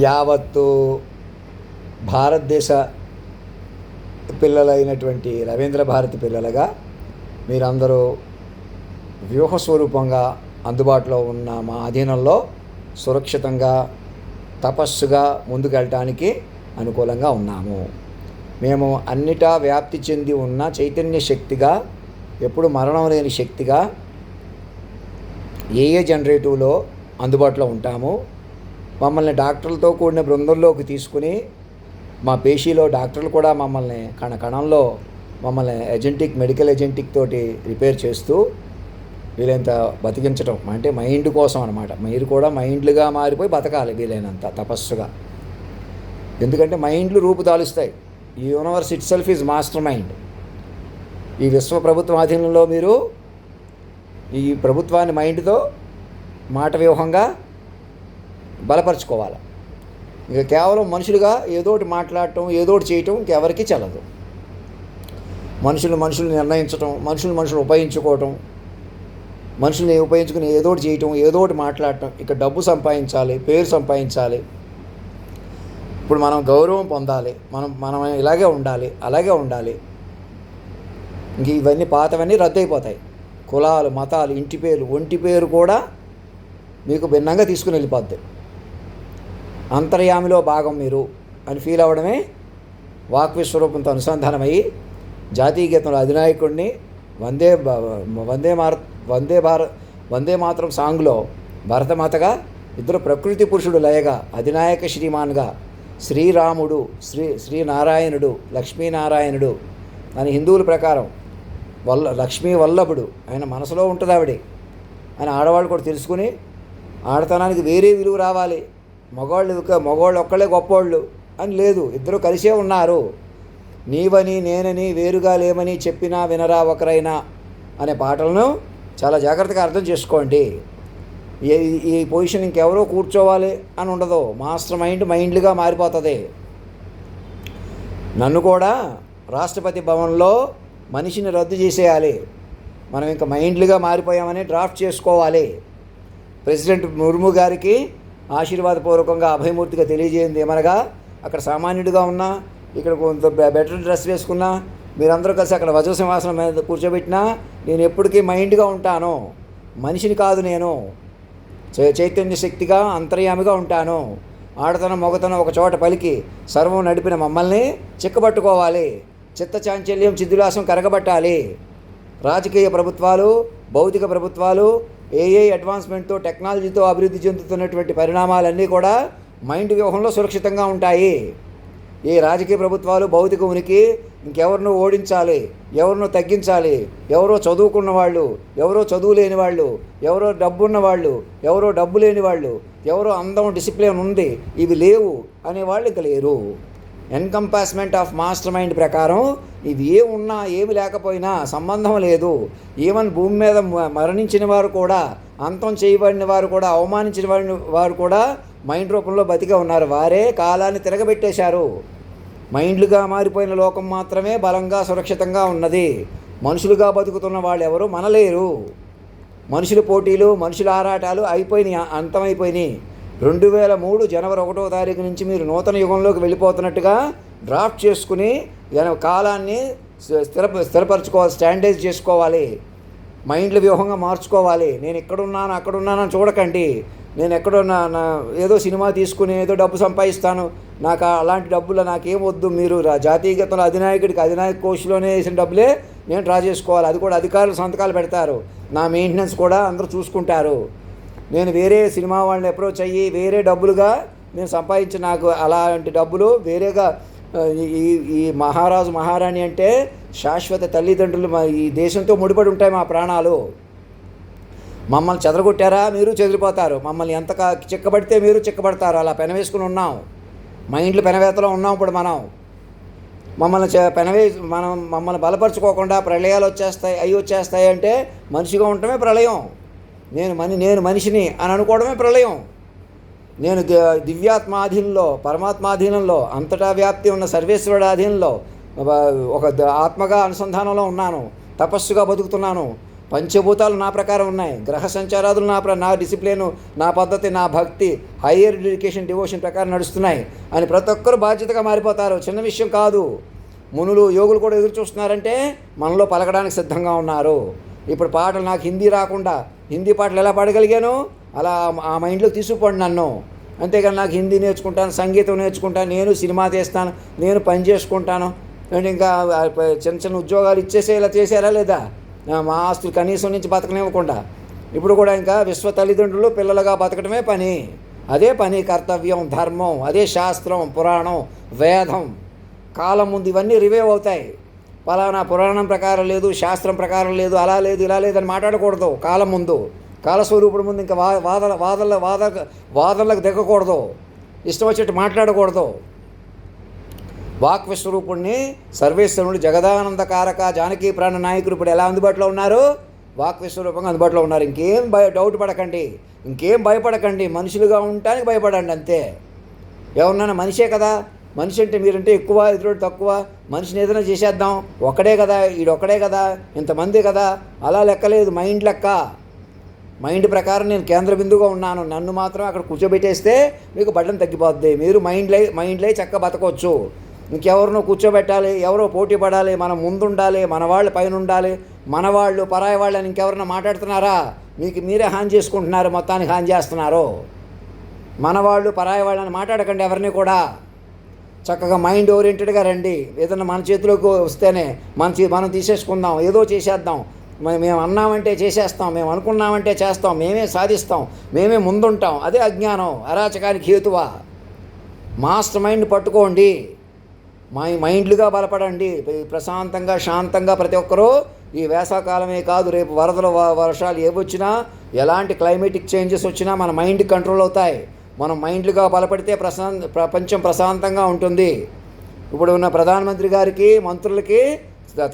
యావత్తు భారతదేశ పిల్లలైనటువంటి రవీంద్ర భారతి పిల్లలుగా మీరందరూ వ్యూహస్వరూపంగా అందుబాటులో ఉన్న మా అధీనంలో సురక్షితంగా తపస్సుగా ముందుకెళ్ళటానికి అనుకూలంగా ఉన్నాము. మేము అన్నిటా వ్యాప్తి చెంది ఉన్న చైతన్య శక్తిగా, ఎప్పుడు మరణం లేని శక్తిగా ఏ జనరేటివ్లో అందుబాటులో ఉంటాము. మమ్మల్ని డాక్టర్లతో కూడిన బృందంలోకి తీసుకుని మా పేషీలో డాక్టర్లు కూడా మమ్మల్ని కణంలో మమ్మల్ని మెడికల్ ఏజెంటిక్ తోటి రిపేర్ చేస్తూ వీలైనంత బతికించడం, అంటే మైండ్ కోసం అనమాట. మీరు కూడా మైండ్లుగా మారిపోయి బతకాలి వీలైనంత తపస్సుగా. ఎందుకంటే మైండ్లు రూపుదాలుస్తాయి. ఈ universe it self is master mind. ఈ విశ్వ ప్రభుత్వం అధీనంలో మీరు ఈ ప్రభుత్వాన్ని మైండ్తో మాట వ్యూహంగా బలపరుచుకోవాలి. ఇక కేవలం మనుషులుగా ఏదోటి మాట్లాడటం, ఏదోటి చేయటం ఇంకెవరికి చెల్లదు. మనుషులు నిర్ణయించటం, మనుషులు ఉపయోగించుకోవటం, మనుషుల్ని ఉపయోగించుకుని ఏదోటి చేయటం, ఏదోటి మాట్లాడటం. ఇక డబ్బు సంపాదించాలి, పేరు సంపాదించాలి, ఇప్పుడు మనం గౌరవం పొందాలి, మనం ఇలాగే ఉండాలి, అలాగే ఉండాలి. ఇంక ఇవన్నీ పాతవన్నీ రద్దయిపోతాయి. కులాలు, మతాలు, ఇంటి పేరు, ఒంటి పేరు కూడా మీకు భిన్నంగా తీసుకుని వెళ్ళిపోద్ది. అంతర్యామిలో భాగం మీరు అని ఫీల్ అవ్వడమే వాక్విస్వరూపంతో అనుసంధానమయ్యి జాతీయ గీతంలో అధినాయకుడిని వందే మాతరం సాంగ్లో భరతమాతగా, ఇద్దరు ప్రకృతి పురుషుడు లయగా, అధినాయక శ్రీమాన్గా, శ్రీరాముడు, శ్రీనారాయణుడు, లక్ష్మీనారాయణుడు అని హిందువుల ప్రకారం లక్ష్మీ వల్లభుడు, ఆయన మనసులో ఉంటుంది ఆవిడ అని ఆడవాళ్ళు కూడా తెలుసుకుని, ఆడతనానికి వేరే విలువ రావాలి, మగవాళ్ళు ఒక్కళ్ళే గొప్పవాళ్ళు అని లేదు, ఇద్దరు కలిసే ఉన్నారు. నీవని నేనని వేరుగా లేమని చెప్పినా వినరా ఒకరైనా అనే పాటలను చాలా జాగ్రత్తగా అర్థం చేసుకోండి. ఈ పొజిషన్ ఇంకెవరో కూర్చోవాలి అని ఉండదు. మాస్టర్ మైండ్లుగా మారిపోతుంది. నన్ను కూడా రాష్ట్రపతి భవన్లో మనిషిని రద్దు చేసేయాలి, మనం ఇంకా మైండ్లుగా మారిపోయామని డ్రాఫ్ట్ చేసుకోవాలి. ప్రెసిడెంట్ ముర్ము గారికి ఆశీర్వాదపూర్వకంగా అభయమూర్తిగా తెలియజేయండి ఏమనగా, అక్కడ సామాన్యుడిగా ఉన్నా, ఇక్కడ కొంత బెటర్ డ్రెస్ వేసుకున్నా, మీరందరూ కలిసి అక్కడ వజ్రసింహాసనం మీద కూర్చోబెట్టినా నేను ఎప్పటికీ మైండ్గా ఉంటాను. మనిషిని కాదు, నేను చైతన్య శక్తిగా అంతర్యామిగా ఉంటాను. ఆడతనం మొగతనం ఒక చోట పలికి సర్వం నడిపిన మమ్మల్ని చిక్కబట్టుకోవాలి. చిత్త చాంచల్యం చిద్దులాసం కరగబట్టాలి. రాజకీయ ప్రభుత్వాలు, భౌతిక ప్రభుత్వాలు, అడ్వాన్స్మెంట్తో టెక్నాలజీతో అభివృద్ధి చెందుతున్నటువంటి పరిణామాలన్నీ కూడా మైండ్ వ్యూహంలో సురక్షితంగా ఉంటాయి. ఏ రాజకీయ ప్రభుత్వాలు భౌతిక ఉనికి ఇంకెవరినో ఓడించాలి, ఎవరినో తగ్గించాలి, ఎవరో చదువుకున్న వాళ్ళు, ఎవరో చదువు లేని వాళ్ళు, ఎవరో డబ్బున్న వాళ్ళు, ఎవరో డబ్బు లేని వాళ్ళు, ఎవరో అందం డిసిప్లిన్ ఉంది, ఇవి లేవు అనేవాళ్ళు ఇక లేరు. ఎన్కంపాస్మెంట్ ఆఫ్ మాస్టర్ మైండ్ ప్రకారం ఇవి ఏమున్నా ఏమి లేకపోయినా సంబంధం లేదు. ఈవెన్ భూమి మీద మరణించిన వారు కూడా, అంతం చేయబడిన వారు కూడా, అవమానించిన వారు కూడా మైండ్ రూపంలో బతికే ఉన్నారు. వారే కాలాన్ని తిరగబెట్టేశారు. మైండ్లుగా మారిపోయిన లోకం మాత్రమే బలంగా సురక్షితంగా ఉన్నది. మనుషులుగా బతుకుతున్న వాళ్ళు ఎవరు మనలేరు. మనుషుల పోటీలు, మనుషుల ఆరాటాలు అయిపోయినాయి, అంతమైపోయినాయి. 2003 జనవరి 1వ తారీఖు నుంచి మీరు నూతన యుగంలోకి వెళ్ళిపోతున్నట్టుగా డ్రాఫ్ట్ చేసుకుని కాలాన్ని స్థిరపరచుకోవాలి, స్టాండర్డైజ్ చేసుకోవాలి, మైండ్ల వ్యూహంగా మార్చుకోవాలి. నేను ఇక్కడున్నాను అక్కడున్నానని చూడకండి. నేను ఎక్కడున్నా ఏదో సినిమా తీసుకుని ఏదో డబ్బు సంపాదిస్తాను, నాకు అలాంటి డబ్బులు నాకేం వద్దు. మీరు జాతీయ గీతంలో అధినాయక కోష్లోనే వేసిన డబ్బులే నేను డ్రా చేసుకోవాలి. అది కూడా అధికారులు సంతకాలు పెడతారు, నా మెయింటెనెన్స్ కూడా అందరూ చూసుకుంటారు. నేను వేరే సినిమా వాళ్ళని అప్రోచ్ అయ్యి వేరే డబ్బులుగా నేను సంపాదించి నాకు అలాంటి డబ్బులు వేరేగా ఈ మహారాజు మహారాణి అంటే శాశ్వత తల్లిదండ్రులు ఈ దేశంతో ముడిపడి ఉంటాయి మా ప్రాణాలు. మమ్మల్ని చెదరగొట్టారా మీరు చెదిరిపోతారు, మమ్మల్ని ఎంత చిక్కబడితే మీరు చిక్కబడతారు. అలా పెనవేసుకుని ఉన్నాం, మైండ్లు పెనవేతలో ఉన్నాం. ఇప్పుడు మమ్మల్ని బలపరుచుకోకుండా ప్రళయాలు వచ్చేస్తాయి అంటే మనిషిగా ఉండటమే ప్రళయం. నేను మనిషిని అని అనుకోవడమే ప్రళయం. నేను దివ్యాత్మాధీనంలో, పరమాత్మాధీనంలో, అంతటా వ్యాప్తి ఉన్న సర్వేశ్వరుడు ఆధీనంలో ఒక ఆత్మగా అనుసంధానంలో ఉన్నాను, తపస్సుగా బతుకుతున్నాను. పంచభూతాలు నా ప్రకారం ఉన్నాయి, గ్రహ సంచారాదులు నా డిసిప్లిన్, నా పద్ధతి, నా భక్తి, హయ్యర్ ఎడ్యుకేషన్ డివోషన్ ప్రకారం నడుస్తున్నాయి అని ప్రతి ఒక్కరు బాధ్యతగా మారిపోతారు. చిన్న విషయం కాదు. మునులు యోగులు కూడా ఎదురు చూస్తున్నారంటే మనలో పలకడానికి సిద్ధంగా ఉన్నారు. ఇప్పుడు పాటలు నాకు హిందీ రాకుండా హిందీ పాటలు ఎలా పాడగలిగాను, అలా ఆ మైండ్లోకి తీసుకుపోండి నన్ను. అంతేగాని నాకు హిందీ నేర్చుకుంటాను, సంగీతం నేర్చుకుంటాను, నేను సినిమా తీస్తాను, నేను పని చేసుకుంటాను అంటే ఇంకా చిన్న చిన్న ఉద్యోగాలు ఇచ్చేసేలా చేశారా లేదా? మా ఆస్తులు కనీసం నుంచి బతకనివ్వకుండా ఇప్పుడు కూడా ఇంకా విశ్వ తల్లిదండ్రులు పిల్లలుగా బతకడమే పని. అదే పని, కర్తవ్యం, ధర్మం, అదే శాస్త్రం, పురాణం, వేదం. కాలం ముందు ఇవన్నీ రివైవ్ అవుతాయి. పలానా పురాణం ప్రకారం లేదు, శాస్త్రం ప్రకారం లేదు, అలా లేదు, ఇలా లేదని మాట్లాడకూడదు. కాలం ముందు, కాలస్వరూపుడు ముందు ఇంకా వాదనలకు దిగకూడదు, ఇష్టం వచ్చేట్టు మాట్లాడకూడదు. వాక్ విశ్వరూపుణ్ణి సర్వేశ్వరుడు జగదానందకారక జానకీ ప్రాణ నాయకుడు ఇప్పుడు ఎలా అందుబాటులో ఉన్నారు? వాక్ విశ్వరూపంగా అందుబాటులో ఉన్నారు. ఇంకేం డౌట్ పడకండి, ఇంకేం భయపడకండి. మనుషులుగా ఉండటానికి భయపడండి అంతే. ఎవరినైనా మనిషే కదా, మనిషి అంటే మీరంటే ఎక్కువ, ఎదురు తక్కువ, మనిషిని ఏదైనా చేసేద్దాం, ఒక్కడే కదా, ఈడొక్కడే కదా, ఇంతమంది కదా, అలా లెక్కలేదు. మైండ్ లెక్క. మైండ్ ప్రకారం నేను కేంద్ర బిందువుగా ఉన్నాను. నన్ను మాత్రం అక్కడ కూర్చోబెట్టేస్తే మీకు బడ్డం తగ్గిపోద్ది. మీరు మైండ్లే చక్కగా బతకొచ్చు. ఇంకెవరినో కూర్చోబెట్టాలి, ఎవరో పోటీ పడాలి, మనం ముందుండాలి, మన వాళ్ళు పైన ఉండాలి, మన వాళ్ళు పరాయి వాళ్ళని ఇంకెవరన్నా మాట్లాడుతున్నారా? మీకు మీరే హాని చేసుకుంటున్నారు, మొత్తానికి హాని చేస్తున్నారు. మన వాళ్ళు పరాయి వాళ్ళని మాట్లాడకండి ఎవరిని కూడా. చక్కగా మైండ్ ఓరియంటెడ్గా రండి. ఏదన్నా మన చేతిలోకి వస్తేనే మనం తీసేసుకుందాం, ఏదో చేసేద్దాం. మేము అన్నామంటే చేసేస్తాం, మేము అనుకున్నామంటే చేస్తాం, మేమే సాధిస్తాం, మేమే ముందుంటాం. అదే అజ్ఞానం, అరాచకానికి హేతువా. మాస్టర్ మైండ్ పట్టుకోండి, మైండ్లుగా బలపడండి. ప్రశాంతంగా శాంతంగా ప్రతి ఒక్కరూ ఈ వేసవకాలమే కాదు, రేపు వరదలు వర్షాలు ఏవొచ్చినా, ఎలాంటి క్లైమేటిక్ చేంజెస్ వచ్చినా మన మైండ్ కంట్రోల్ అవుతాయి. మనం మైండ్లుగా బలపడితే ప్రపంచం ప్రశాంతంగా ఉంటుంది. ఇప్పుడు ఉన్న ప్రధానమంత్రి గారికి, మంత్రులకి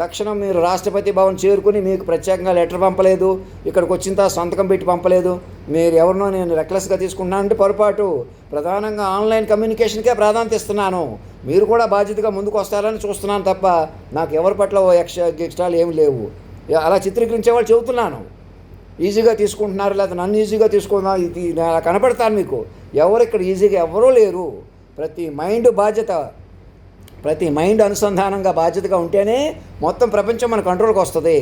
తక్షణం మీరు రాష్ట్రపతి భవన్ చేరుకుని మీకు ప్రత్యేకంగా లెటర్ పంపలేదు, ఇక్కడికి వచ్చిన తర్వాత సంతకం పెట్టి పంపలేదు. మీరు ఎవరినో నేను రెక్లెస్గా తీసుకుంటున్నానంటే పొరపాటు. ప్రధానంగా ఆన్లైన్ కమ్యూనికేషన్కే ప్రాధాన్యత ఇస్తున్నాను. మీరు కూడా బాధ్యతగా ముందుకు వస్తారని చూస్తున్నాను తప్ప నాకు ఎవరి పట్ల ఎక్స్ట్రాలు ఏమి లేవు. అలా చిత్రీకరించే వాళ్ళు చెబుతున్నాను. ఈజీగా తీసుకుంటున్నారు, లేదా నన్ను ఈజీగా తీసుకుందాం, ఇది అలా కనపడతాను మీకు. ఎవరు ఇక్కడ ఈజీగా ఎవరూ లేరు. ప్రతి మైండ్ బాధ్యత, ప్రతి మైండ్ అనుసంధానంగా బాధ్యతగా ఉంటేనే మొత్తం ప్రపంచం మన కంట్రోల్కి వస్తుంది.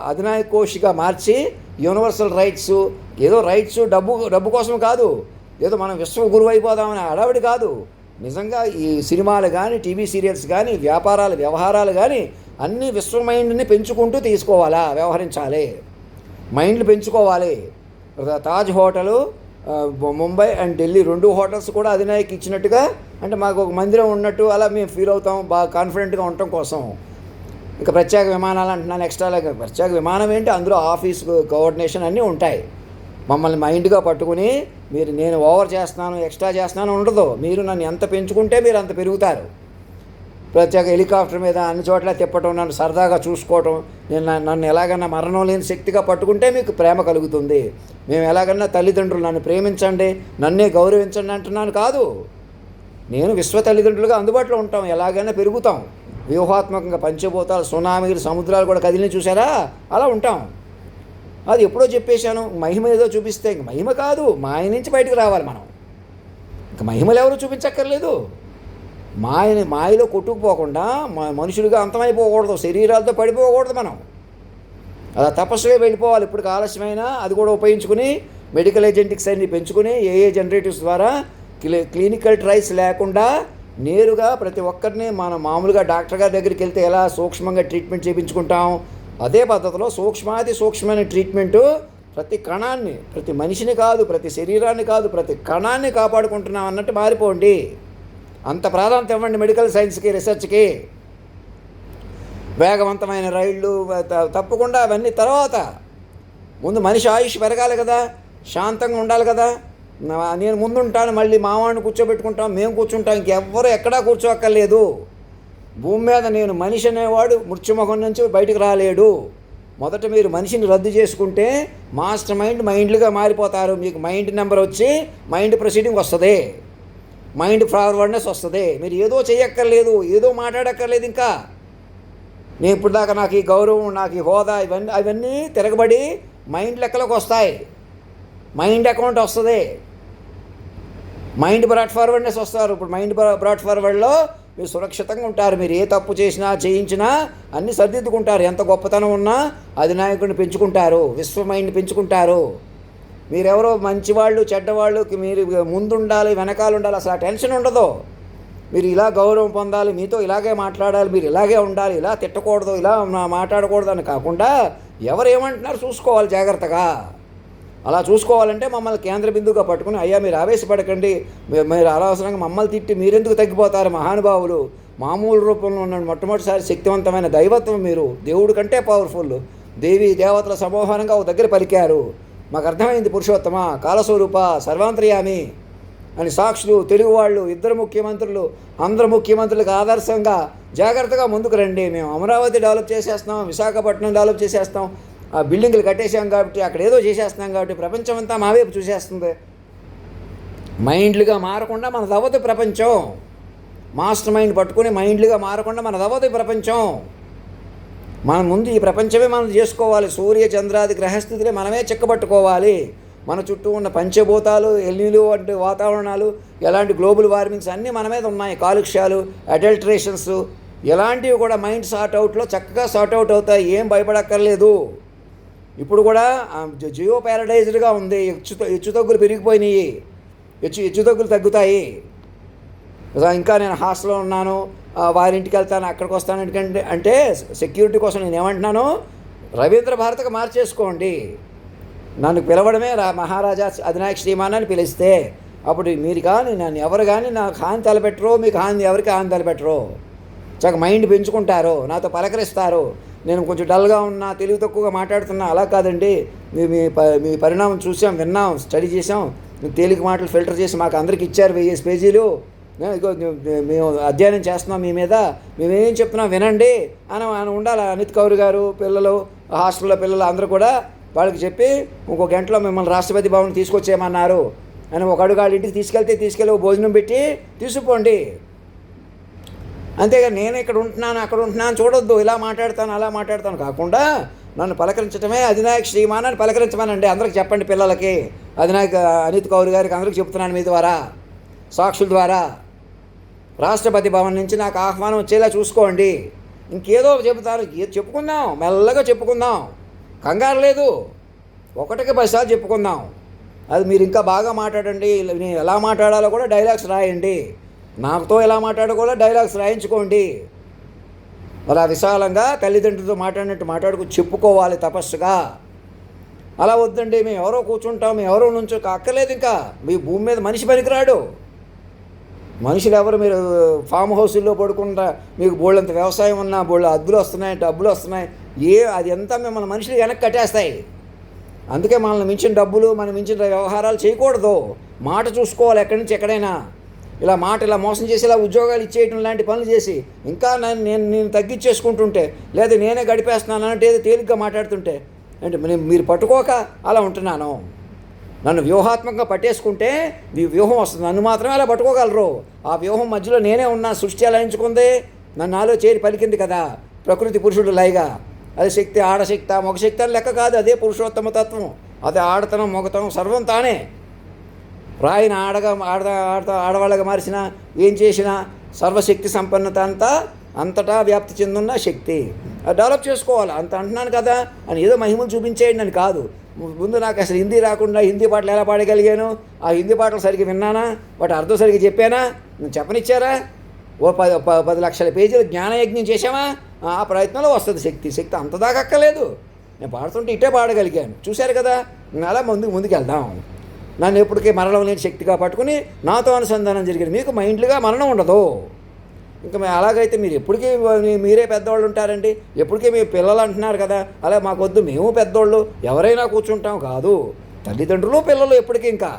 అధినాయక కోష్గా మార్చి యూనివర్సల్ రైట్స్, ఏదో రైట్స్ డబ్బు కోసం కాదు, ఏదో మనం విశ్వ గురువు అయిపోదామని అడవిడి కాదు. నిజంగా ఈ సినిమాలు కానీ, టీవీ సీరియల్స్ కానీ, వ్యవహారాలు కానీ అన్నీ విశ్వ మైండ్ని పెంచుకుంటూ తీసుకోవాలా, వ్యవహరించాలి. మైండ్లు పెంచుకోవాలి. Taj hotel, Mumbai and Delhi 2 hotels కూడా అధినాయకు ఇచ్చినట్టుగా, అంటే మాకు ఒక మందిరం ఉన్నట్టు అలా మేము ఫీల్ అవుతాం, బాగా కాన్ఫిడెంట్గా ఉండటం కోసం. ఇంకా ప్రత్యేక విమానాలు అంటున్నాను, ఎక్స్ట్రాగా ప్రత్యేక విమానం ఏంటి, అందులో ఆఫీస్ కోఆర్డినేషన్ అన్నీ ఉంటాయి. మమ్మల్ని మైండ్గా పట్టుకుని మీరు నేను ఓవర్ చేస్తున్నాను, ఎక్స్ట్రా చేస్తున్నాను ఉండదు. మీరు నన్ను ఎంత పెంచుకుంటే మీరు అంత పెరుగుతారు. ప్రత్యేక హెలికాప్టర్ మీద అన్ని చోట్ల తిప్పటం, నన్ను సరదాగా చూసుకోవటం, నన్ను ఎలాగన్నా మరణం లేని శక్తిగా పట్టుకుంటే మీకు ప్రేమ కలుగుతుంది. మేము ఎలాగన్నా తల్లిదండ్రులు నన్ను ప్రేమించండి, నన్నే గౌరవించండి అంటున్నాను కాదు. నేను విశ్వ తల్లిదండ్రులుగా అందుబాటులో ఉంటాం, ఎలాగైనా పెరుగుతాం. వ్యూహాత్మకంగా పంచభూతాలు, సునామీలు, సముద్రాలు కూడా కదిలిని చూసారా, అలా ఉంటాం. అది ఎప్పుడో చెప్పేశాను. మహిమ ఏదో చూపిస్తే ఇంక మహిమ కాదు, మాయ నుంచి బయటకు రావాలి మనం. ఇంక మహిమలు ఎవరు చూపించక్కర్లేదు. మాయలో కొట్టుకుపోకుండా మనుషులుగా అంతమైపోకూడదు, శరీరాలతో పడిపోకూడదు. మనం అలా తపస్సుగా వెళ్ళిపోవాలి. ఇప్పుడు ఆలస్యమైనా అది కూడా ఉపయోగించుకుని మెడికల్ ఏజెంటిక్స్ అన్ని పెంచుకుని ఏ జనరేటివ్స్ ద్వారా క్లినికల్ ట్రయల్స్ లేకుండా నేరుగా ప్రతి ఒక్కరిని మనం మామూలుగా డాక్టర్ గారి దగ్గరికి వెళ్తే ఎలా సూక్ష్మంగా ట్రీట్మెంట్ చేయించుకుంటాం, అదే పద్ధతిలో సూక్ష్మాతి సూక్ష్మమైన ట్రీట్మెంటు ప్రతి కణాన్ని, ప్రతి మనిషిని కాదు, ప్రతి శరీరాన్ని కాదు, ప్రతి కణాన్ని కాపాడుకుంటున్నాం అన్నట్టు మారిపోండి. అంత ప్రాధాన్యత ఇవ్వండి మెడికల్ సైన్స్కి, రీసెర్చ్కి. వేగవంతమైన రైళ్ళు తప్పకుండా అవన్నీ తర్వాత. ముందు మనిషి ఆయుష్ పెరగాలి కదా, శాంతంగా ఉండాలి కదా. నేను ముందుంటాను, మళ్ళీ మావాడిని కూర్చోబెట్టుకుంటాం, మేము కూర్చుంటాం, ఇంకెవ్వరూ ఎక్కడా కూర్చోక్కర్లేదు. భూమి మీద నేను మనిషి అనేవాడు మృత్యుముఖం నుంచి బయటకు రాలేడు. మొదట మీరు మనిషిని రద్దు చేసుకుంటే మాస్టర్ మైండ్లుగా మారిపోతారు. మీకు మైండ్ నెంబర్ వచ్చి మైండ్ ప్రొసీడింగ్ వస్తుంది, మైండ్ ఫార్వర్డ్నెస్ వస్తుంది. మీరు ఏదో చేయక్కర్లేదు, ఏదో మాట్లాడక్కర్లేదు. ఇంకా నేను ఇప్పుడు దాకా నాకు ఈ గౌరవం, నాకు ఈ హోదా, అవన్నీ తిరగబడి మైండ్ లెక్కలోకి వస్తాయి. మైండ్ అకౌంట్ వస్తుంది, మైండ్ బ్రాడ్ ఫార్వర్డ్నెస్ వస్తారు. ఇప్పుడు మైండ్ బ్రాడ్ ఫార్వర్డ్లో మీరు సురక్షితంగా ఉంటారు. మీరు ఏ తప్పు చేసినా చేయించినా అన్నీ సరిదిద్దుకుంటారు. ఎంత గొప్పతనం ఉన్నా అధినాయకుడిని పెంచుకుంటారు, విశ్వ మైండ్ పెంచుకుంటారు. మీరెవరో మంచివాళ్ళు చెడ్డవాళ్ళు, మీరు ముందుండాలి వెనకాల ఉండాలి, అసలు ఆ టెన్షన్ ఉండదు. మీరు ఇలా గౌరవం పొందాలి, మీతో ఇలాగే మాట్లాడాలి, మీరు ఇలాగే ఉండాలి, ఇలా తిట్టకూడదు, ఇలా మాట్లాడకూడదు అని కాకుండా ఎవరు ఏమంటున్నారు చూసుకోవాలి జాగ్రత్తగా. అలా చూసుకోవాలంటే మమ్మల్ని కేంద్ర బిందువుగా పట్టుకుని, అయ్యా మీరు ఆవేశపడకండి, మీరు అనవసరంగా మమ్మల్ని తిట్టి మీరెందుకు తగ్గిపోతారు మహానుభావులు, మామూలు రూపంలో ఉన్న మొట్టమొదటిసారి శక్తివంతమైన దైవత్వం మీరు, దేవుడి కంటే పవర్ఫుల్, దేవీ దేవతల సమూహంగా ఒక దగ్గర పలికారు. మాకు అర్థమైంది పురుషోత్తమ, కాలస్వరూప, సర్వాంతర్యామి అని సాక్షులు, తెలుగు వాళ్ళు, ఇద్దరు ముఖ్యమంత్రులు, అందరు ముఖ్యమంత్రులకు ఆదర్శంగా జాగ్రత్తగా ముందుకు రండి. మేము అమరావతి డెవలప్ చేసేస్తాం, విశాఖపట్నం డెవలప్ చేసేస్తాం, ఆ బిల్డింగ్లు కట్టేసాం కాబట్టి, అక్కడ ఏదో చేసేస్తున్నాం కాబట్టి ప్రపంచం అంతా మా వైపు చూసేస్తుంది. మైండ్లుగా మారకుండా మనది అవ్వదు ప్రపంచం. మాస్టర్ మైండ్ పట్టుకుని మైండ్లుగా మారకుండా మనది అవ్వదు ప్రపంచం. మనం ముందు ఈ ప్రపంచమే మనం చేసుకోవాలి. సూర్య చంద్రాది గ్రహస్థితిని మనమే చెక్కబట్టుకోవాలి. మన చుట్టూ ఉన్న పంచభూతాలు, ఎల్నీలు వంటి వాతావరణాలు, ఎలాంటి గ్లోబల్ వార్మింగ్స్ అన్నీ మన మీద ఉన్నాయి. కాలుష్యాలు, అడల్ట్రేషన్స్, ఎలాంటివి కూడా మైండ్ సార్ట్అవుట్లో చక్కగా సార్ట్అవుట్ అవుతాయి. ఏం భయపడక్కర్లేదు. ఇప్పుడు కూడా జియో ప్యారడైజ్డ్గా ఉంది. హెచ్చుతగ్గులు పెరిగిపోయినాయి, హెచ్చుతగ్గులు తగ్గుతాయి. ఇంకా నేను హాస్టల్లో ఉన్నాను, వారింటికి వెళ్తాను, అక్కడికి వస్తాను, ఎందుకంటే అంటే సెక్యూరిటీ కోసం నేను ఏమంటున్నాను, రవీంద్ర భారతికి మార్చేసుకోండి. నన్ను పిలవడమే మహారాజా అధినాయక శ్రీమాన్ పిలిస్తే, అప్పుడు మీరు కానీ నన్ను ఎవరు కానీ నాకు హాని తలపెట్టరు, మీకు ఎవరికి హాని తలపెట్టరు. చక్క మైండ్ పెంచుకుంటారు, నాతో పలకరిస్తారు. నేను కొంచెం డల్గా ఉన్నా, తెలివి తక్కువగా మాట్లాడుతున్నా, అలా కాదండి, మీ పరిణామం చూసాం, విన్నాం, స్టడీ చేసాం, తేలిక మాటలు ఫిల్టర్ చేసి మాకు అందరికి ఇచ్చారు 1000 పేజీలు, మేము అధ్యయనం చేస్తున్నాం మీ మీద, మేమేం చెప్తున్నాం వినండి అని ఉండాలి. అనిత్ కౌర్ గారు, పిల్లలు, హాస్టల్లో పిల్లలు అందరూ కూడా వాళ్ళకి చెప్పి ఇంకో గంటలో మిమ్మల్ని రాష్ట్రపతి భవన్ తీసుకొచ్చేయమన్నారు అని ఒక అడుగు వాళ్ళ ఇంటికి తీసుకెళ్ళి భోజనం పెట్టి తీసుకుపోండి. అంతేగా నేను ఇక్కడ ఉంటున్నాను, అక్కడ ఉంటున్నాను చూడొద్దు, ఇలా మాట్లాడతాను, అలా మాట్లాడతాను కాకుండా నన్ను పలకరించడమే అధినాయక శ్రీమాన్ అని పలకరించమనండి. అందరికి చెప్పండి, పిల్లలకి, అధినాయక అనిత్ కౌర్ గారికి అందరికి చెప్తున్నాను మీ ద్వారా, సాక్షుల ద్వారా. రాష్ట్రపతి భవన్ నుంచి నాకు ఆహ్వానం వచ్చేలా చూసుకోండి. ఇంకేదో చెబుతారు, చెప్పుకుందాం, మెల్లగా చెప్పుకుందాం, కంగారు లేదు. 1కి 10 సార్లు చెప్పుకుందాం. అది మీరు ఇంకా బాగా మాట్లాడండి. నేను ఎలా మాట్లాడాలో కూడా డైలాగ్స్ రాయండి. నాతో ఎలా మాట్లాడుకోవాలో డైలాగ్స్ రాయించుకోండి. అలా విశాలంగా తల్లిదండ్రులతో మాట్లాడినట్టు చెప్పుకోవాలి తపస్సుగా. అలా వద్దండి, మేము ఎవరో కూర్చుంటాం, మేము ఎవరో నుంచో అక్కర్లేదు. ఇంకా మీ భూమి మీద మనిషి పనికిరాడు. మనుషులు ఎవరు, మీరు ఫామ్ హౌస్ల్లో పడుకుంటా, మీకు బోళ్ళంత వ్యవసాయం ఉన్నా, బోళ్ళ అద్దులు వస్తున్నాయి, డబ్బులు వస్తున్నాయి, అది ఎంత మిమ్మల్ని మనుషులు వెనక్కి కట్టేస్తాయి. అందుకే మనల్ని మించిన డబ్బులు, మనం మించిన వ్యవహారాలు చేయకూడదు. మాట చూసుకోవాలి ఎక్కడి నుంచి ఎక్కడైనా. ఇలా మోసం చేసి ఇలా ఉద్యోగాలు ఇచ్చేయటం లాంటి పనులు చేసి ఇంకా నేను తగ్గించేసుకుంటుంటే, లేదా నేనే గడిపేస్తున్నాను అంటే ఏదో తేలిగ్గా మాట్లాడుతుంటే, అంటే మీరు పట్టుకోక అలా ఉంటున్నాను. నన్ను వ్యూహాత్మకంగా పట్టేసుకుంటే వ్యూహం వస్తుంది. నన్ను మాత్రమే అలా పట్టుకోగలరు. ఆ వ్యూహం మధ్యలో నేనే ఉన్నా. సృష్టి అలా ఎంచుకుంది, నన్ను నాలో చేరి పలికింది కదా ప్రకృతి పురుషుడు లైగా. అది శక్తి, ఆడశక్తి, మగశక్తి అని లెక్క కాదు. అదే పురుషోత్తమ తత్వం, అదే ఆడతనం, మగతనం సర్వం తానే. రాయిని ఆడవాళ్ళగా మార్చిన, ఏం చేసినా సర్వశక్తి సంపన్నత అంతటా వ్యాప్తి చెందున్న శక్తి. అది డెవలప్ చేసుకోవాలి. అంత అంటున్నాను కదా అని ఏదో మహిమలు చూపించేయండి అని కాదు. ముందు నాకు అసలు హిందీ రాకుండా హిందీ పాటలు ఎలా పాడగలిగాను, ఆ హిందీ పాటలు సరిగ్గా విన్నానా, వాటి అర్థం సరిగ్గా చెప్పానా, నేను చెప్పనిచ్చారా, ఓ 10 లక్షల పేజీలు జ్ఞానయజ్ఞం చేసామా, ఆ ప్రయత్నంలో వస్తుంది శక్తి అంతదాకా అక్కర్లేదు. నేను పాడుతుంటే ఇట్టే పాడగలిగాను, చూశారు కదా. అలా ముందుకు వెళ్దాం. నన్ను ఎప్పటికీ మరణం లేని శక్తిగా పట్టుకుని నాతో అనుసంధానం జరిగింది. మీకు మైండ్లుగా మరణం ఉండదు. ఇంకా అలాగైతే మీరు ఎప్పటికీ మీరే పెద్దవాళ్ళు ఉంటారండి. ఎప్పటికీ మీ పిల్లలు అంటున్నారు కదా, అలా మాకొద్దు, మేము పెద్దోళ్ళు, ఎవరైనా కూర్చుంటాం కాదు. తల్లిదండ్రులు పిల్లలు ఎప్పటికీ ఇంకా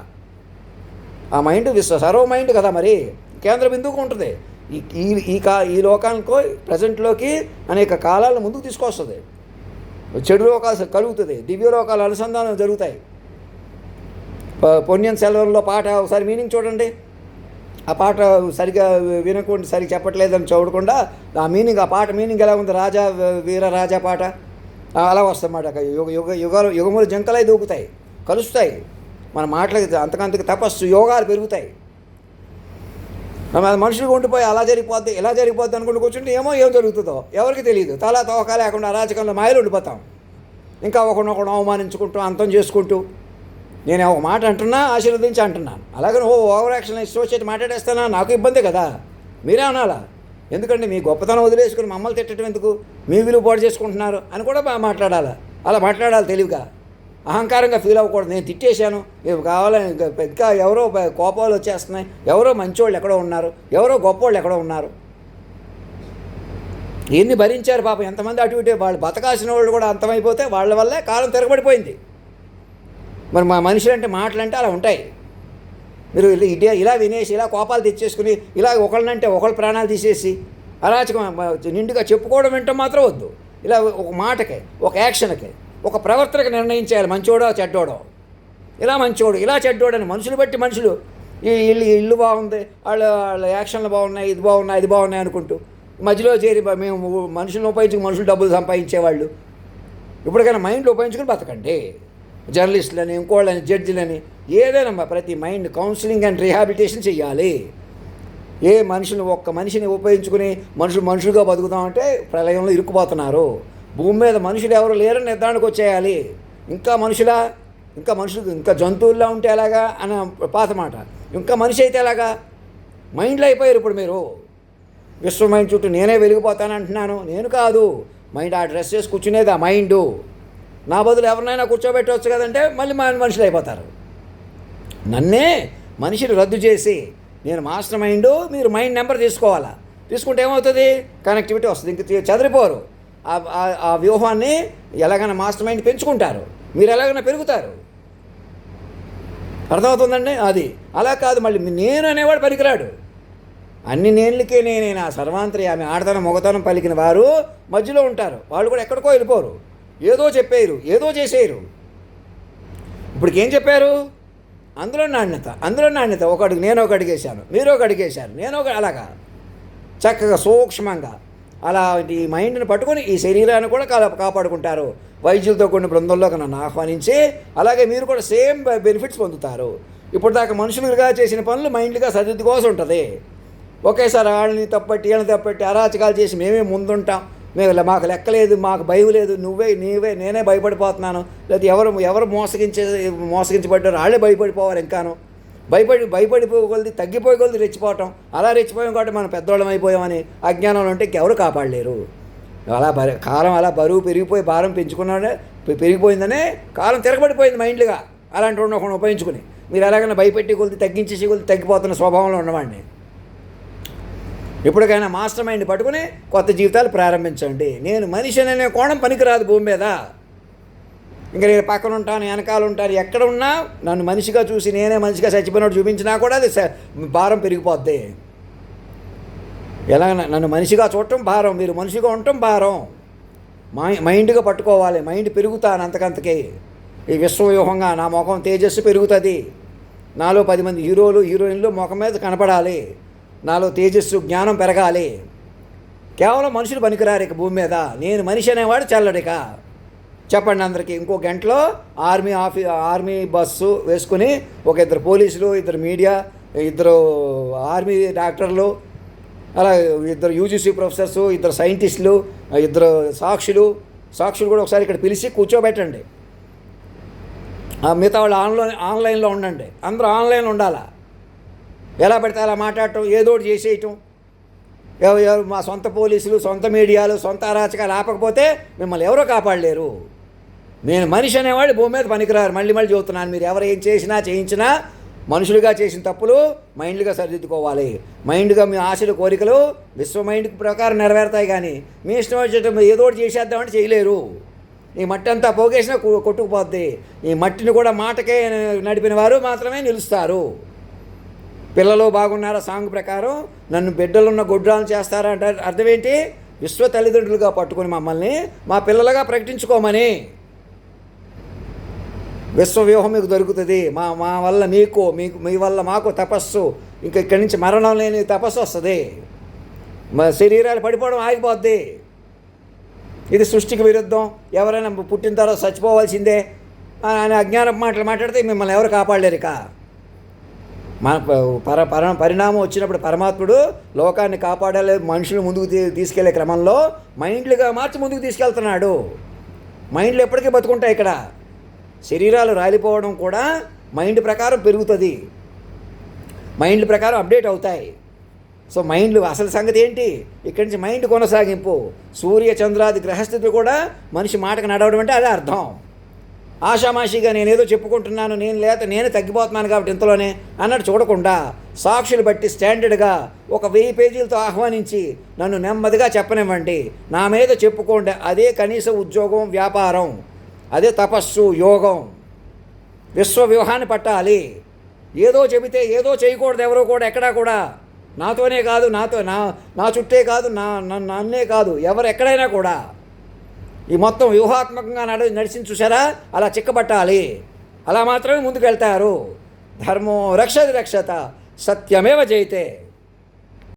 ఆ మైండ్ సర్వ మైండ్ కదా, మరి కేంద్ర బిందువుకు ఉంటుంది. ఈ లోకానికి ప్రజెంట్లోకి అనేక కాలాలను ముందుకు తీసుకొస్తుంది. చెడు లోకాలు కలుగుతుంది, దివ్య లోకాల అనుసంధానం జరుగుతాయి. పొన్నియిన్ సెల్వన్లో పాట ఒకసారి మీనింగ్ చూడండి. ఆ పాట సరిగా వినకుండా సరిగ్గా చెప్పట్లేదని చూడకుండా ఆ పాట మీనింగ్ ఎలా ఉంది, రాజా వీర రాజా పాట అలా వస్తాయన్నమాట. యుగములు జంకలై దూకుతాయి, కలుస్తాయి. మన మాటలకి అంతకంతకు తపస్సు యోగాలు పెరుగుతాయి. మనుషులు ఉండిపోయి అలా జరిగిపోద్ది ఇలా జరిగిపోద్ది అనుకుంటూ కూర్చుంటే ఏం జరుగుతుందో ఎవరికి తెలియదు. తలా తోక లేకుండా అరాచకంలో మాయలు ఉండిపోతాం. ఇంకా ఒకనొకడు అవమానించుకుంటూ అంతం చేసుకుంటూ, నేను ఒక మాట అంటున్నా ఆశీర్వదించి అంటున్నాను, అలాగని ఓవర్ యాక్షన్ ఇష్టం మాట్లాడేస్తానా, నాకు ఇబ్బంది కదా. మీరే అనాలా, ఎందుకంటే మీ గొప్పతనం వదిలేసుకుని మమ్మల్ని తిట్టడం ఎందుకు, మీ విలువ పాడు చేసుకుంటున్నారు అని కూడా మాట్లాడాలి. అలా మాట్లాడాలి తెలివిగా, అహంకారంగా ఫీల్ అవ్వకూడదు. నేను తిట్టేశాను కావాలని ఇంకా ఎవరో కోపాలు వచ్చేస్తున్నాయి, ఎవరో మంచోళ్ళు ఎక్కడో ఉన్నారు, ఎవరో గొప్పవాళ్ళు ఎక్కడో ఉన్నారు. ఎన్ని భరించారు పాపం, ఎంతమంది అటు ఇటు వాళ్ళు బతకాల్సిన వాళ్ళు కూడా అంతమైపోతే వాళ్ళ వల్లే కాలం తిరగబడిపోయింది. మరి మా మనుషులంటే మాటలంటే అలా ఉంటాయి. మీరు ఇలా వినేసి ఇలా కోపాలు తెచ్చేసుకుని ఇలా ఒకళ్ళనంటే ఒకళ్ళ ప్రాణాలు తీసేసి అరాచకం నిండుగా చెప్పుకోవడం వింటాం మాత్రం వద్దు. ఇలా ఒక మాటకే, ఒక యాక్షన్కి, ఒక ప్రవర్తనకు నిర్ణయించాలి మంచోడో చెడ్డోడో. ఇలా మంచోడు ఇలా చెడ్డోడని మనుషులు బట్టి మనుషులు ఈ ఇల్లు బాగుంది, వాళ్ళ యాక్షన్లు బాగున్నాయి, ఇది బాగున్నాయి అది బాగున్నాయి అనుకుంటూ మధ్యలో చేరి మేము మనుషులను ఉపయోగించుకుని మనుషులు డబ్బులు సంపాదించేవాళ్ళు. ఇప్పటికైనా మైండ్లో ఉపయోగించుకుని బతకండి. జర్నలిస్టులని, ఇంకోళ్ళని, జడ్జిలని, ఏదైనా ప్రతి మైండ్ కౌన్సిలింగ్ అండ్ రీహాబిలిటేషన్ చెయ్యాలి. ఒక్క మనిషిని ఉపయోగించుకుని మనుషులుగా బతుకుతామంటే ప్రళయంలో ఇరుక్కుపోతున్నారు. భూమి మీద మనుషులు ఎవరు లేరని నిర్ధారణకు వచ్చేయాలి. ఇంకా జంతువుల్లో ఉంటే ఎలాగా అన్న పాత మాట, ఇంకా మనిషి అయితే ఎలాగా, మైండ్లో అయిపోయారు ఇప్పుడు మీరు. విశ్వ మైండ్ చుట్టూ నేనే వెలిగిపోతాను అంటున్నాను, నేను కాదు. మైండ్ ఆ డ్రెస్ చేసి కూర్చునేది ఆ మైండు. నా బదులు ఎవరినైనా కూర్చోబెట్టవచ్చు కదంటే మళ్ళీ మనుషులు అయిపోతారు. నన్నే మనిషిని రద్దు చేసి నేను మాస్టర్ మైండ్, మీరు మైండ్ నెంబర్ తీసుకోవాలా. తీసుకుంటే ఏమవుతుంది, కనెక్టివిటీ వస్తుంది. ఇంక చెదిరిపోరు. ఆ వ్యూహాన్ని ఎలాగైనా మాస్టర్ మైండ్ పెంచుకుంటారు, మీరు ఎలాగైనా పెరుగుతారు. అర్థమవుతుందండి. అది అలా కాదు, మళ్ళీ నేను అనేవాడు పనికిరాడు. అన్ని నేళ్ళకే నేనే నా సర్వాంతర్యామి, ఆడతనం మొగతనం పలికిన వారు మధ్యలో ఉంటారు. వాళ్ళు కూడా ఎక్కడికో వెళ్ళిపోరు, ఏదో చెప్పేరు, ఏదో చేసేరు. ఇప్పటికేం చెప్పారు, అందులో నాణ్యత. ఒకడికి నేను ఒక అడిగేశాను, మీరు ఒక అడిగేశారు, నేను ఒక, అలాగా చక్కగా సూక్ష్మంగా అలాంటి మైండ్ని పట్టుకొని ఈ శరీరాన్ని కూడా కాపాడుకుంటారు. వైద్యులతో కొన్ని బృందంలోకి నన్ను ఆహ్వానించి అలాగే మీరు కూడా సేమ్ బెనిఫిట్స్ పొందుతారు. ఇప్పుడు దాకా మనుషులుగా చేసిన పనులు మైండ్గా సరిదిద్దుకోవాల్సి ఉంటుంది. ఒకేసారి వాళ్ళని తప్పట్టి వీళ్ళని తప్పట్టి అరాచకాలు చేసి మేమే ముందుంటాం, మాకు లెక్కలేదు, మాకు భయం లేదు, నేనే భయపడిపోతున్నాను, లేదా ఎవరు మోసగించబడ్డారు వాళ్ళే భయపడిపోవాలి. ఇంకాను భయపడిపోగలది, తగ్గిపోయగలది రెచ్చిపోవటం. అలా రెచ్చిపోయాం కాబట్టి మనం పెద్దవాళ్ళం అయిపోయామని అజ్ఞానంలో ఉంటే ఎవరు కాపాడలేరు. కాలం అలా బరువు పెరిగిపోయి భారం పెరిగిపోయిందనే కాలం తిరగబడిపోయింది మైండ్లుగా. అలాంటి ఒకటి ఉపయోగించుకుని మీరు ఎలాగైనా భయపెట్టి కొద్ది తగ్గించేసి కొద్ది తగ్గిపోతున్న స్వభావంలో ఉన్నవాడిని. ఎప్పటికైనా మాస్టర్ మైండ్ పట్టుకుని కొత్త జీవితాలు ప్రారంభించండి. నేను మనిషి అనే కోణం పనికిరాదు భూమి మీద. ఇంకా నేను పక్కన ఉంటాను, వెనకాల ఉంటాను, ఎక్కడ ఉన్నా నన్ను మనిషిగా చూసి నేనే మనిషిగా చచ్చిపోయినట్టు చూపించినా కూడా అది భారం పెరిగిపోద్ది. ఎలా నన్ను మనిషిగా చూడటం భారం, మీరు మనిషిగా ఉండటం భారం. మైండ్గా పట్టుకోవాలి, మైండ్ పెరుగుతాను అంతకంతకే. ఈ విశ్వవ్యూహంగా నా ముఖం తేజస్సు పెరుగుతుంది. నాలో 10 మంది హీరోలు హీరోయిన్లు ముఖం మీద కనపడాలి. నాలో తేజస్సు జ్ఞానం పెరగాలి. కేవలం మనుషులు పనికిరారు ఇక భూమి మీద. నేను మనిషి అనేవాడు చల్లడిక. చెప్పండి అందరికీ. ఇంకో గంటలో ఆర్మీ బస్సు వేసుకుని ఒక 2 పోలీసులు, 2 మీడియా, 2 ఆర్మీ డాక్టర్లు, అలా 2 యూజీసీ ప్రొఫెసర్స్, 2 సైంటిస్టులు, 2 సాక్షులు కూడా ఒకసారి ఇక్కడ పిలిచి కూర్చోబెట్టండి. మిగతా వాళ్ళు ఆన్లైన్లో ఉండండి. అందరూ ఆన్లైన్లో ఉండాలా. ఎలా పెడితే అలా మాట్లాడటం, ఏదోటి చేసేయటం. ఎవరు మా సొంత పోలీసులు, సొంత మీడియాలు, సొంత అరాచకాలు ఆపకపోతే మిమ్మల్ని ఎవరో కాపాడలేరు. నేను మనిషి అనేవాళ్ళు భూమి మీద పనికిరారు. మళ్ళీ చెబుతున్నాను, మీరు ఎవరు ఏం చేయించినా మనుషులుగా చేసిన తప్పులు మైండ్గా సరిదిద్దుకోవాలి. మైండ్గా మీ ఆశలు కోరికలు విశ్వ మైండ్ ప్రకారం నెరవేరుతాయి. కానీ మీ ఇష్టం వచ్చేటం ఏదో ఒకటి చేసేద్దామంటే చేయలేరు. ఈ మట్టి అంతా పోగేసినా కొట్టుకుపోద్ది. ఈ మట్టిని కూడా మాటకే నడిపిన వారు మాత్రమే నిలుస్తారు. పిల్లలు బాగున్నారా సాంగ్ ప్రకారం నన్ను బిడ్డలున్న గొడ్రాలను చేస్తారా అంటే అర్థం ఏంటి? విశ్వ తల్లిదండ్రులుగా పట్టుకుని మమ్మల్ని మా పిల్లలుగా ప్రకటించుకోమని. విశ్వవ్యూహం మీకు దొరుకుతుంది. మా మా వల్ల మీకు మీకు మీ వల్ల మాకు తపస్సు, ఇంకా ఇక్కడి నుంచి మరణం లేని తపస్సు వస్తుంది. మా శరీరాలు పడిపోవడం ఆగిపోద్ది. ఇది సృష్టికి విరుద్ధం. ఎవరైనా పుట్టిన తర్వాత చచ్చిపోవాల్సిందే అని అజ్ఞానం మాటలు మాట్లాడితే మిమ్మల్ని ఎవరు కాపాడలేరు. ఇక మన పరిణామం వచ్చినప్పుడు పరమాత్ముడు లోకాన్ని కాపాడాలి, మనుషులు ముందుకు తీసుకెళ్లే క్రమంలో మైండ్లుగా మార్చి ముందుకు తీసుకెళ్తున్నాడు. మైండ్లు ఎప్పటికీ బతుకుంటాయి. ఇక్కడ శరీరాలు రాలిపోవడం కూడా మైండ్ ప్రకారం పెరుగుతుంది, మైండ్ల ప్రకారం అప్డేట్ అవుతాయి. సో మైండ్లు అసలు సంగతి ఏంటి? ఇక్కడి నుంచి మైండ్ కొనసాగింపు. సూర్య చంద్రాది గ్రహస్థితి కూడా మనిషి మాటకు నడవడం అంటే అదే అర్థం. ఆషామాషిగా నేనేదో చెప్పుకుంటున్నాను, నేను తగ్గిపోతున్నాను కాబట్టి ఇంతలోనే అన్నట్టు చూడకుండా సాక్షులు బట్టి స్టాండర్డ్గా ఒక 1000 పేజీలతో ఆహ్వానించి నన్ను నెమ్మదిగా చెప్పనివ్వండి, నా మీద చెప్పుకోండి. అదే కనీస ఉద్యోగం, వ్యాపారం, అదే తపస్సు, యోగం. విశ్వవ్యూహాన్ని పట్టాలి. ఏదో చెబితే ఏదో చేయకూడదు ఎవరో కూడా, ఎక్కడా కూడా. నాతోనే కాదు, నా చుట్టే కాదు, నన్నే కాదు, ఎవరు ఎక్కడైనా కూడా ఈ మొత్తం వ్యూహాత్మకంగా నడిచింది చూసారా, అలా చిక్కబట్టాలి. అలా మాత్రమే ముందుకు వెళ్తారు. ధర్మో రక్షతి రక్షత, సత్యమేవ జయతే.